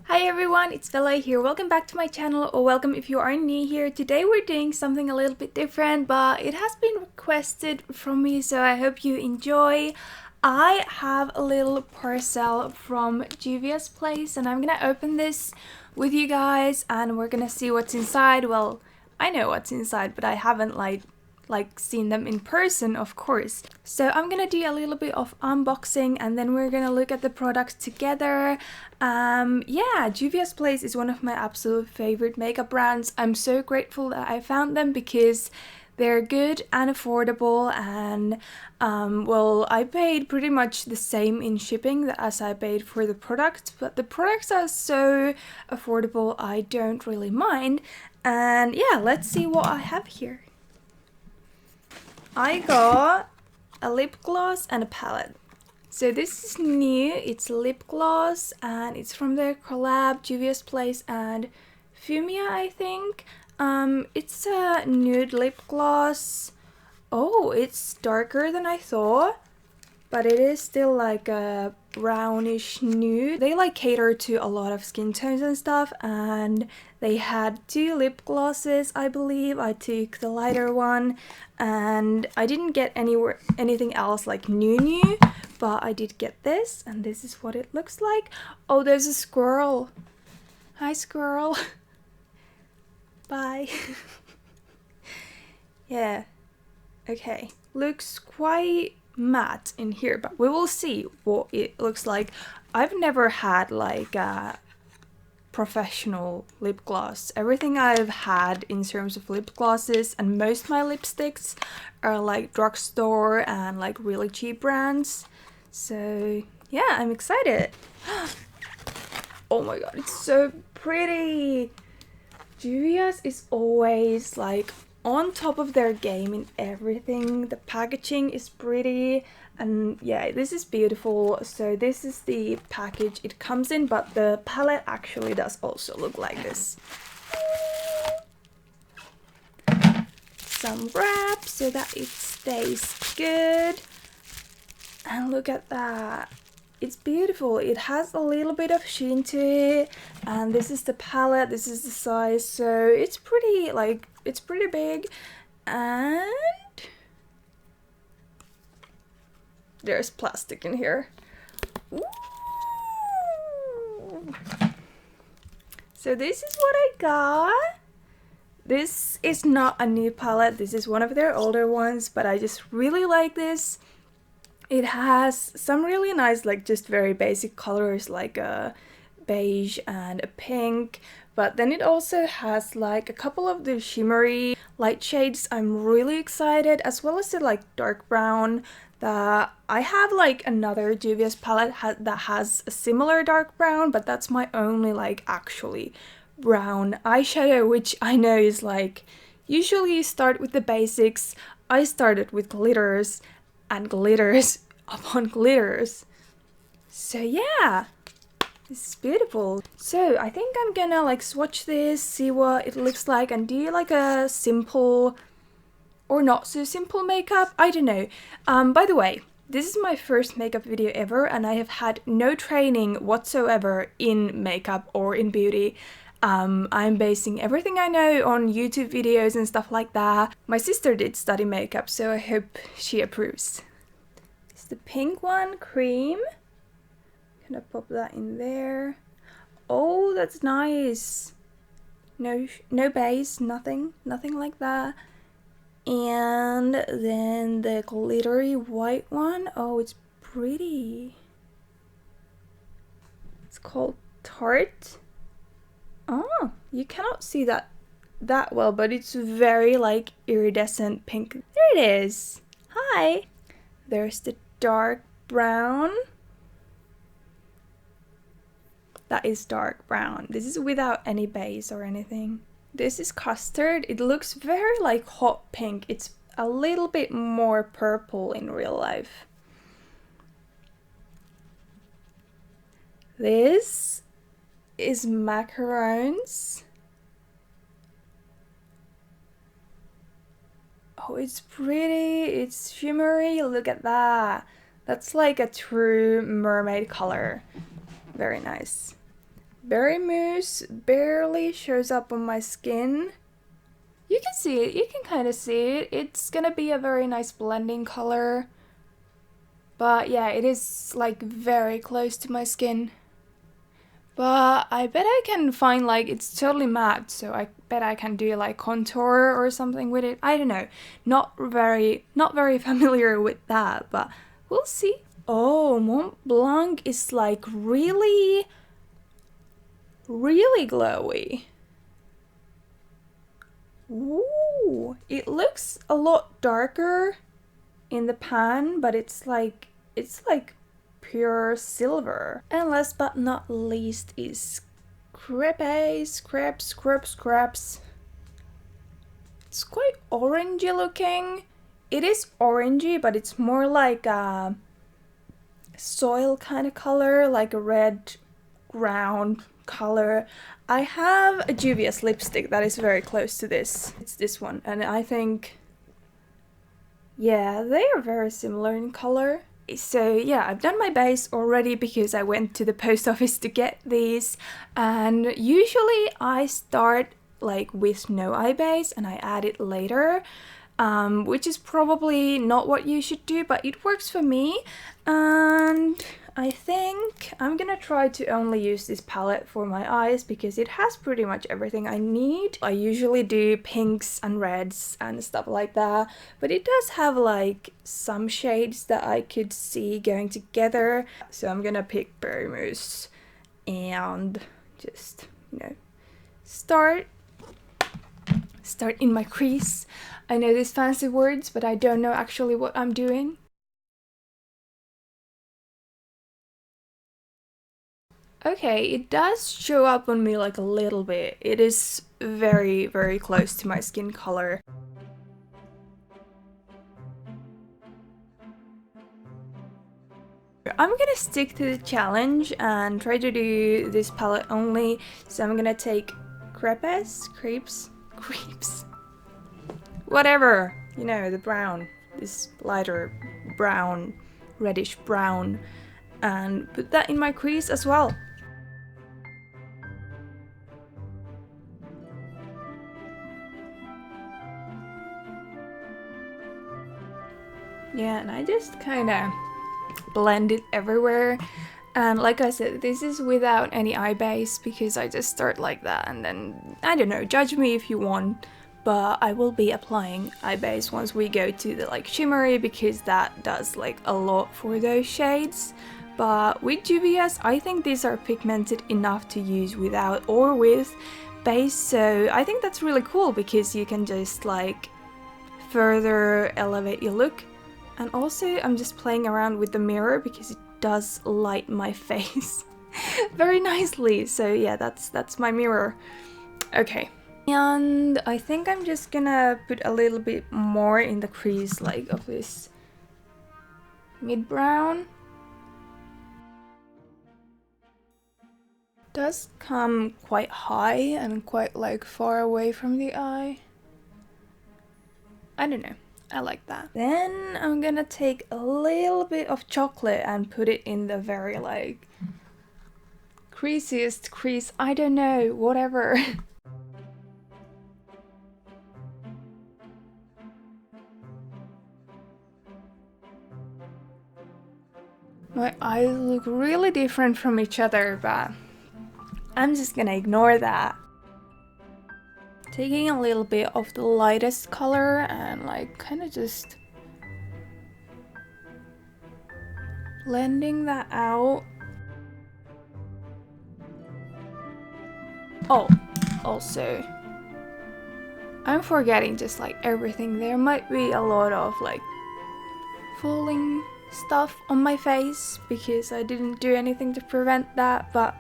Hi everyone, it's Vela here. Welcome back to my channel, or welcome if you are new here. Today we're doing something a little bit different, but it has been requested from me, so I hope you enjoy. I have a little parcel from Juvia's place and I'm gonna open this with you guys and we're gonna see what's inside. Well, I know what's inside, but I haven't seen them in person, of course. So I'm gonna do a little bit of unboxing and then we're gonna look at the products together. Yeah, Juvia's Place is one of my absolute favorite makeup brands. I'm so grateful that I found them because they're good and affordable, and well, I paid pretty much the same in shipping as I paid for the products, but the products are so affordable I don't really mind. And yeah, let's see what I have here. I got a lip gloss and a palette. So this is new, it's lip gloss and it's from their collab, Juvia's Place and Fumia, I think. It's a nude lip gloss. Oh, it's darker than I thought, but it is still like a brownish nude. They cater to a lot of skin tones and stuff, and they had two lip glosses, I believe. I took the lighter one and I didn't get anything else like new, but I did get this, and this is what it looks like. Oh, there's a squirrel. Hi, squirrel. Bye. Yeah. Okay. Looks quite matte in here, but we will see what it looks like. I've never had like a professional lip gloss. Everything I've had in terms of lip glosses and most of my lipsticks are like drugstore and like really cheap brands. So yeah, I'm excited. Oh my god, it's so pretty. Juvia's is always like on top of their game in everything. The packaging is pretty, and yeah, this is beautiful. So this is the package it comes in, but the palette actually does also look like this. Some wrap so that it stays good. And look at that. It's beautiful. It has a little bit of sheen to it, and this is the palette, this is the size, so it's pretty big. And there's plastic in here. Ooh. So this is what I got. This is not a new palette, this is one of their older ones, but I just really like this. It has some really nice, like just very basic colors like a beige and a pink, but then it also has like a couple of the shimmery light shades. I'm really excited, as well as the like dark brown that I have like another Juvia's palette that has a similar dark brown, but that's my only like actually brown eyeshadow, which I know is like usually you start with the basics. I started with glitters and glitters upon glitters. So yeah, this is beautiful. So I think I'm gonna like swatch this, see what it looks like, and do like a simple or not so simple makeup. I don't know. By the way, this is my first makeup video ever, and I have had no training whatsoever in makeup or in beauty. I'm basing everything I know on YouTube videos and stuff like that. My sister did study makeup, so I hope she approves. It's the pink one, cream. Gonna pop that in there. Oh, that's nice. No base, nothing like that. And then the glittery white one. Oh, it's pretty. It's called Tarte. Oh, you cannot see that well, but it's very like iridescent pink. There it is. Hi. There's the dark brown. That is dark brown. This is without any base or anything. This is custard. It looks very like hot pink. It's a little bit more purple in real life. This is macarons. Oh, it's pretty. It's shimmery. Look at that. That's like a true mermaid color. Very nice. Berry mousse barely shows up on my skin. You can see it, you can kind of see it. It's gonna be a very nice blending color. But yeah, it is like very close to my skin. But I bet I can find like, it's totally matte, so I bet I can do like contour or something with it. I don't know. Not very familiar with that, but we'll see. Oh, Mont Blanc is like really glowy. Ooh, it looks a lot darker in the pan, but it's like pure silver. And last but not least is scraps. It's quite orangey looking. It is orangey, but it's more like a soil kind of color, like a red ground color. I have a Juvia's lipstick that is very close to this. It's this one, and I think, yeah, they are very similar in color. So yeah, I've done my base already because I went to the post office to get these, and usually I start like with no eye base and I add it later, which is probably not what you should do, but it works for me. And I think I'm gonna try to only use this palette for my eyes because it has pretty much everything I need. I usually do pinks and reds and stuff like that, but it does have like some shades that I could see going together. So I'm gonna pick Berry Mousse and just, you know, start in my crease. I know these fancy words, but I don't know actually what I'm doing. Okay, it does show up on me like a little bit. It is very close to my skin color. I'm gonna stick to the challenge and try to do this palette only. So I'm gonna take creeps, whatever, you know, the brown, this lighter brown, reddish brown, and put that in my crease as well. Yeah, and I just kind of blend it everywhere. And like I said, this is without any eye base because I just start like that, and then, I don't know, judge me if you want, but I will be applying eye base once we go to the like shimmery because that does like a lot for those shades. But with Juvia's, I think these are pigmented enough to use without or with base, so I think that's really cool because you can just like further elevate your look. And also I'm just playing around with the mirror because it does light my face very nicely. So yeah, that's my mirror. Okay. And I think I'm just gonna put a little bit more in the crease like of this mid-brown. Does come quite high and quite like far away from the eye. I don't know. I like that. Then I'm gonna take a little bit of chocolate and put it in the very like creasiest crease. I don't know, whatever. My eyes look really different from each other, but I'm just gonna ignore that. Taking a little bit of the lightest color and like kind of just blending that out. Oh, also, I'm forgetting just like everything. There might be a lot of like falling stuff on my face because I didn't do anything to prevent that, but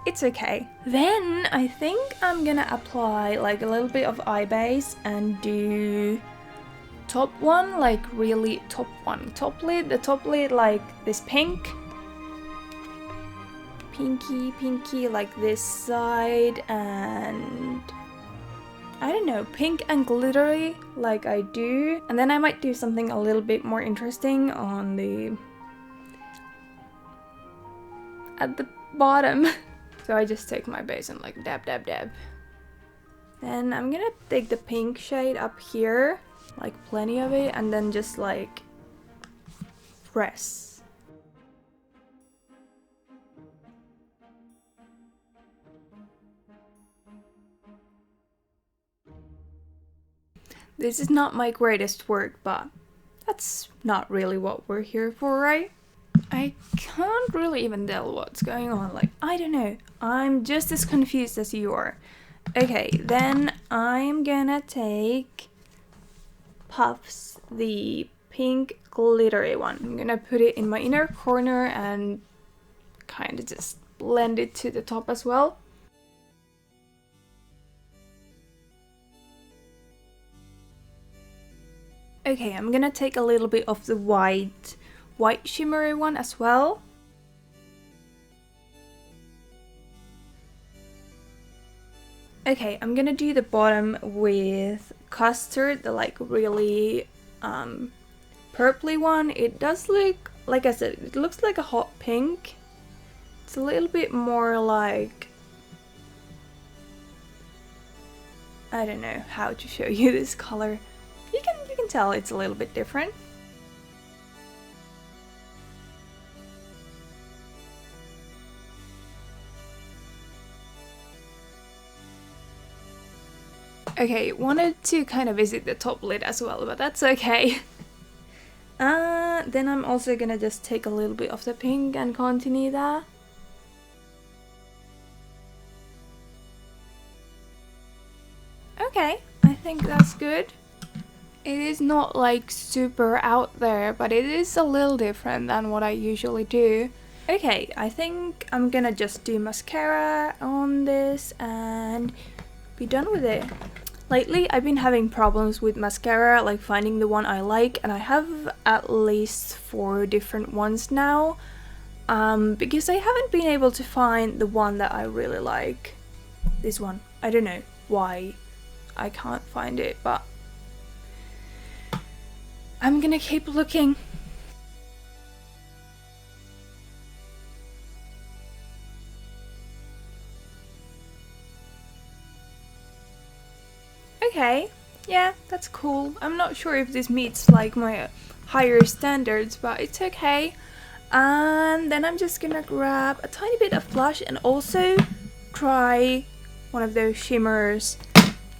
it's okay. Then I think I'm gonna apply like a little bit of eye base and do top one, like really top one. Top lid, the top lid like this pink. Pinky, like this side, and I don't know, pink and glittery like I do. And then I might do something a little bit more interesting on the at the bottom. So I just take my base and like dab, dab, dab. Then I'm gonna take the pink shade up here, like plenty of it, and then just like press. This is not my greatest work, but that's not really what we're here for, right? I can't really even tell what's going on, like, I don't know. I'm just as confused as you are. Okay, then I'm gonna take Puffs, the pink glittery one. I'm gonna put it in my inner corner and kind of just blend it to the top as well. Okay, I'm gonna take a little bit of the white shimmery one as well. Okay, I'm gonna do the bottom with custard, the like really purpley one. It does look, like I said, it looks like a hot pink. It's a little bit more like, I don't know how to show you this color. You can tell it's a little bit different. Okay, wanted to kind of visit the top lid as well, but that's okay. Then I'm also gonna just take a little bit of the pink and continue that. Okay, I think that's good. It is not like super out there, but it is a little different than what I usually do. Okay, I think I'm gonna just do mascara on this and be done with it. Lately, I've been having problems with mascara, like finding the one I like, and I have at least 4 different ones now, because I haven't been able to find the one that I really like. This one. I don't know why I can't find it, but I'm gonna keep looking. Okay, yeah, that's cool. I'm not sure if this meets like my higher standards, but it's okay. And then I'm just gonna grab a tiny bit of blush and also try one of those shimmers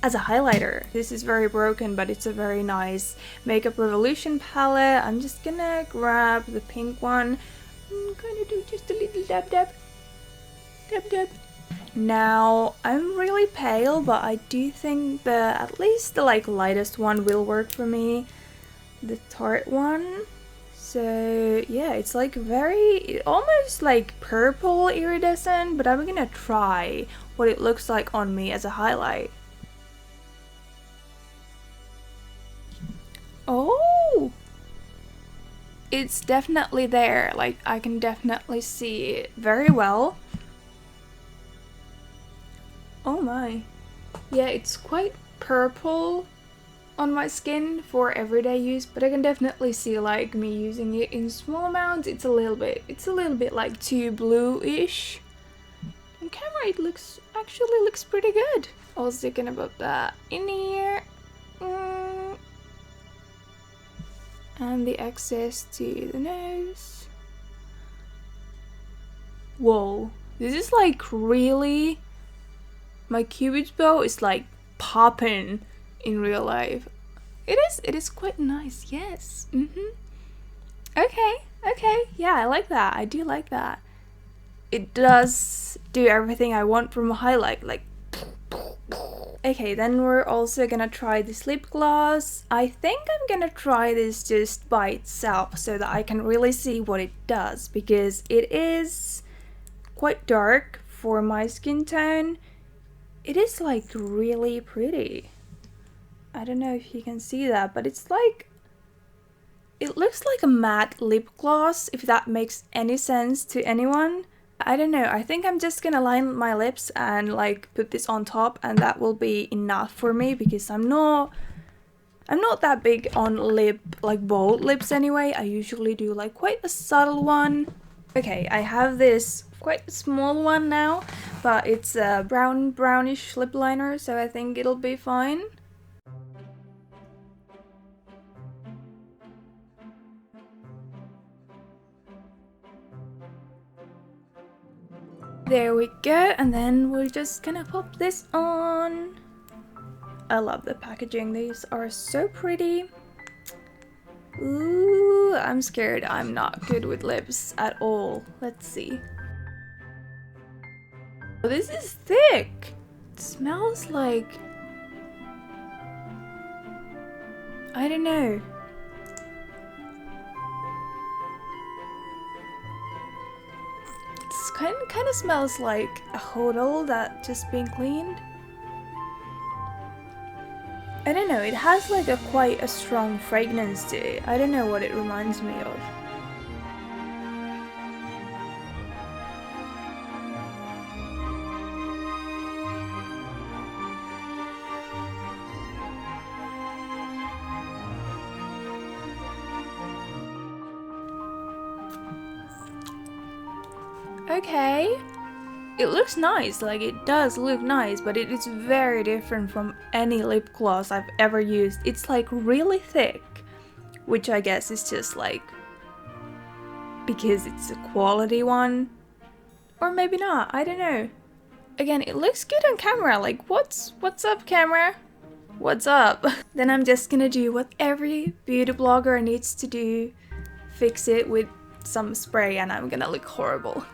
as a highlighter. This is very broken, but it's a very nice Makeup Revolution palette. I'm just gonna grab the pink one. I'm gonna do just a little dab dab. Dab dab. Now, I'm really pale, but I do think that at least the like lightest one will work for me. The Tarte one. So yeah, it's like very, almost like purple iridescent, but I'm gonna try what it looks like on me as a highlight. Oh! It's definitely there, like I can definitely see it very well. Oh my. Yeah, it's quite purple on my skin for everyday use, but I can definitely see like me using it in small amounts. It's a little bit like too blue-ish. On camera it actually looks pretty good. Also gonna put that in here. And the excess to the nose. Whoa, this is like really, my cupid's bow is like popping in real life. It is quite nice, yes. Okay, yeah, I like that. I do like that. It does do everything I want from a highlight, like. Okay, then we're also gonna try this lip gloss. I think I'm gonna try this just by itself so that I can really see what it does, because it is quite dark for my skin tone. It is like really pretty. I don't know if you can see that, but it's like, it looks like a matte lip gloss, if that makes any sense to anyone. I don't know, I think I'm just gonna line my lips and like put this on top, and that will be enough for me, because I'm not that big on lip, like bold lips anyway. I usually do like quite a subtle one. Okay, I have this quite small one now, but it's a brownish lip liner, so I think it'll be fine. There we go, and then we're just gonna pop this on. I love the packaging, these are so pretty. Ooh, I'm scared. I'm not good with lips at all. Let's see. Oh, this is thick. It smells like... I don't know. It's kind of smells like a hotel that just been cleaned. I don't know, it has like quite a strong fragrance to it. I don't know what it reminds me of. Okay. It looks nice, like it does look nice, but it is very different from any lip gloss I've ever used. It's like really thick, which I guess is just like because it's a quality one, or maybe not, I don't know. Again, it looks good on camera, like what's up camera? What's up? Then I'm just gonna do what every beauty blogger needs to do, fix it with some spray, and I'm gonna look horrible.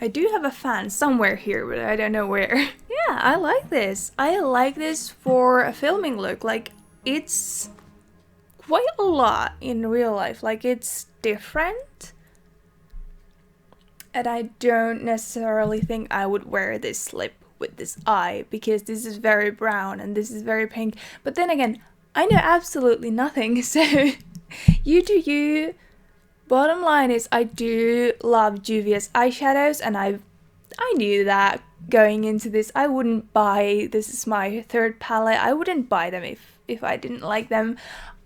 I do have a fan somewhere here, but I don't know where. Yeah, I like this. I like this for a filming look. Like, it's quite a lot in real life. Like, it's different. And I don't necessarily think I would wear this lip with this eye, because this is very brown and this is very pink. But then again, I know absolutely nothing, so you do you. Bottom line is, I do love Juvia's eyeshadows, and I knew that going into this. I wouldn't buy, this is my third palette, I wouldn't buy them if I didn't like them.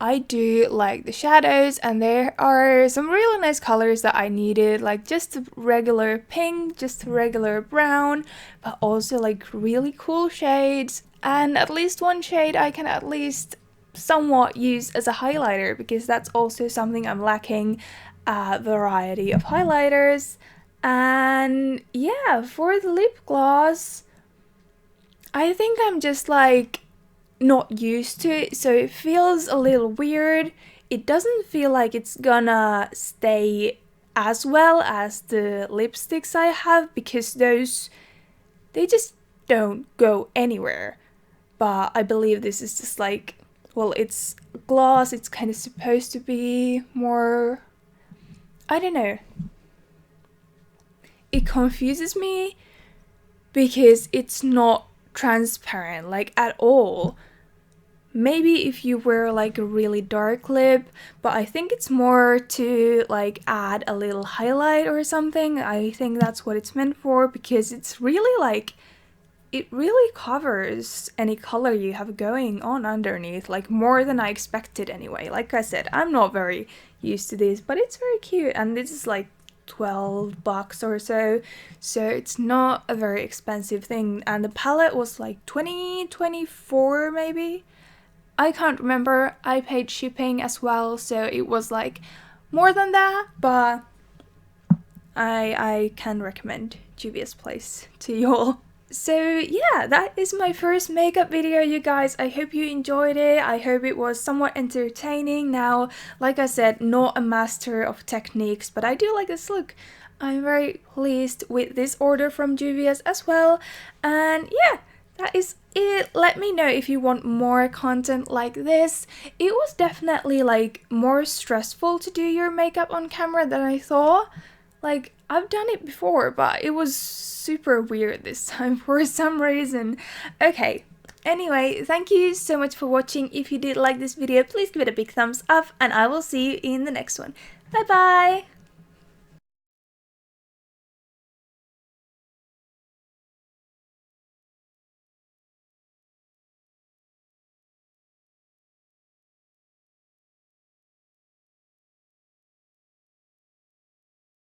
I do like the shadows, and there are some really nice colors that I needed, like just a regular pink, just a regular brown, but also like really cool shades, and at least one shade I can at least somewhat use as a highlighter, because that's also something I'm lacking. A variety of highlighters. And yeah, for the lip gloss, I think I'm just like not used to it, so it feels a little weird. It doesn't feel like it's gonna stay as well as the lipsticks I have, because those, they just don't go anywhere. But I believe this is just like, well, it's gloss, it's kind of supposed to be more, I don't know. It confuses me because it's not transparent, like at all. Maybe if you wear like a really dark lip, but I think it's more to like add a little highlight or something. I think that's what it's meant for, because it's really like, it really covers any color you have going on underneath, like more than I expected anyway. Like I said, I'm not very used to this, but it's very cute, and this is like $12 or so it's not a very expensive thing. And the palette was like 24 maybe, I can't remember. I paid shipping as well, so it was like more than that, but I can recommend Juvia's Place to you all. So yeah, that is my first makeup video, you guys. I hope you enjoyed it. I hope it was somewhat entertaining. Now, like I said, not a master of techniques, but I do like this look. I'm very pleased with this order from Juvia's as well. And yeah, that is it. Let me know if you want more content like this. It was definitely like more stressful to do your makeup on camera than I thought. Like, I've done it before, but it was super weird this time for some reason. Okay, anyway, thank you so much for watching. If you did like this video, please give it a big thumbs up, and I will see you in the next one. Bye bye!